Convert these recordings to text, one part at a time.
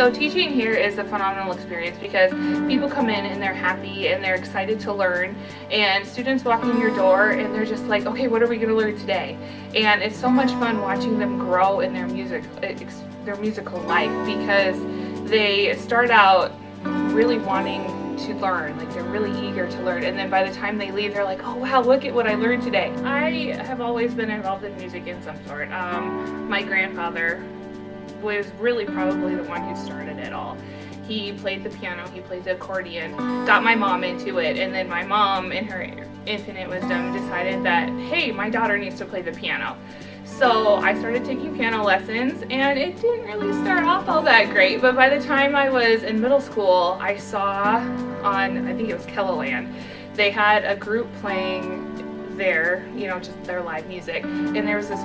So teaching here is a phenomenal experience because people come in and they're happy and they're excited to learn, and students walk in your door and they're just like, okay, what are we going to learn today? And it's so much fun watching them grow in their musical life, because they start out really wanting to learn, like they're really eager to learn, and then by the time they leave they're like, oh wow, look at what I learned today. I have always been involved in music in some sort. My grandfather was really probably the one who started it all. He played the piano, he played the accordion, got my mom into it, and then my mom, in her infinite wisdom, decided that, hey, my daughter needs to play the piano. So I started taking piano lessons, and it didn't really start off all that great, but by the time I was in middle school, I saw on, I think it was Kelloland, they had a group playing their, just their live music, and there was this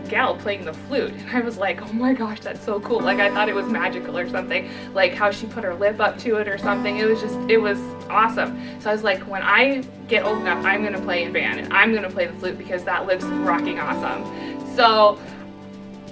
gal playing the flute, and I was like, oh my gosh, that's so cool. Like, I thought it was magical or something, like how she put her lip up to it or something. It was awesome. So I was like, when I get old enough, I'm gonna play in band and I'm gonna play the flute because that looks rocking awesome. So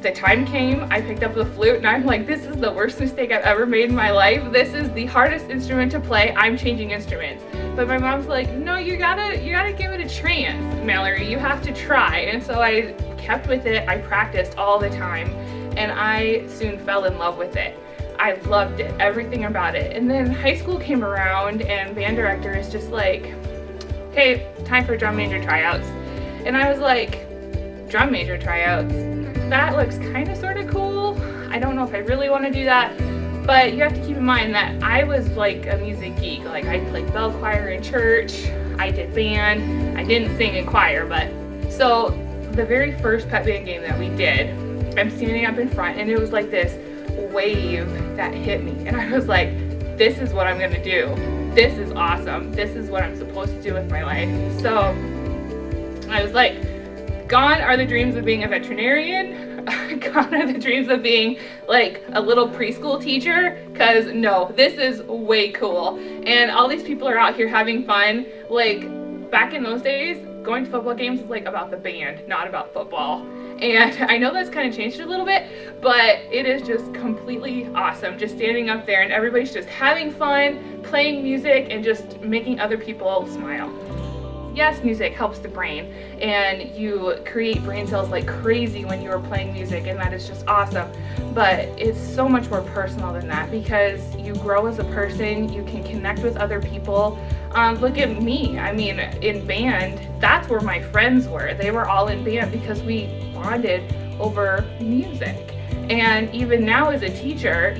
the time came, I picked up the flute, and I'm like, this is the worst mistake I've ever made in my life. This is the hardest instrument to play. I'm changing instruments. But my mom's like, no, you gotta give it a chance, Mallory. You have to try. And so I kept with it. I practiced all the time, and I soon fell in love with it. I loved it, everything about it. And then high school came around, and band director is just like, okay, time for drum major tryouts. And I was like, drum major tryouts? That looks kind of sort of cool. I don't know if I really want to do that, but you have to keep in mind that I was like a music geek. Like, I played bell choir in church, I did band, I didn't sing in choir, but so the very first pep band game that we did, I'm standing up in front, and it was like this wave that hit me, and I was like, this is what I'm gonna do. This is awesome. This is what I'm supposed to do with my life. So I was like, gone are the dreams of being a veterinarian. Gone are the dreams of being like a little preschool teacher, because no, this is way cool. And all these people are out here having fun. Like, back in those days, going to football games was like about the band, not about football. And I know that's kind of changed a little bit, but it is just completely awesome just standing up there and everybody's just having fun, playing music, and just making other people smile. Yes, music helps the brain, and you create brain cells like crazy when you are playing music, and that is just awesome. But it's so much more personal than that, because you grow as a person, you can connect with other people. Look at me. I mean, in band, that's where my friends were. They were all in band because we bonded over music. And even now as a teacher,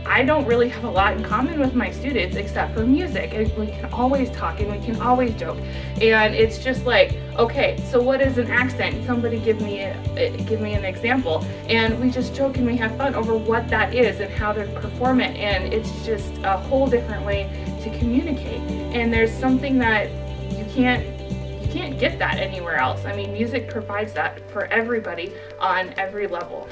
I don't really have a lot in common with my students except for music. And we can always talk and we can always joke. And it's just like, okay, so what is an accent? Somebody give me an example. And we just joke and we have fun over what that is and how to perform it. And it's just a whole different way to communicate. And there's something that you can't get that anywhere else. I mean, music provides that for everybody on every level.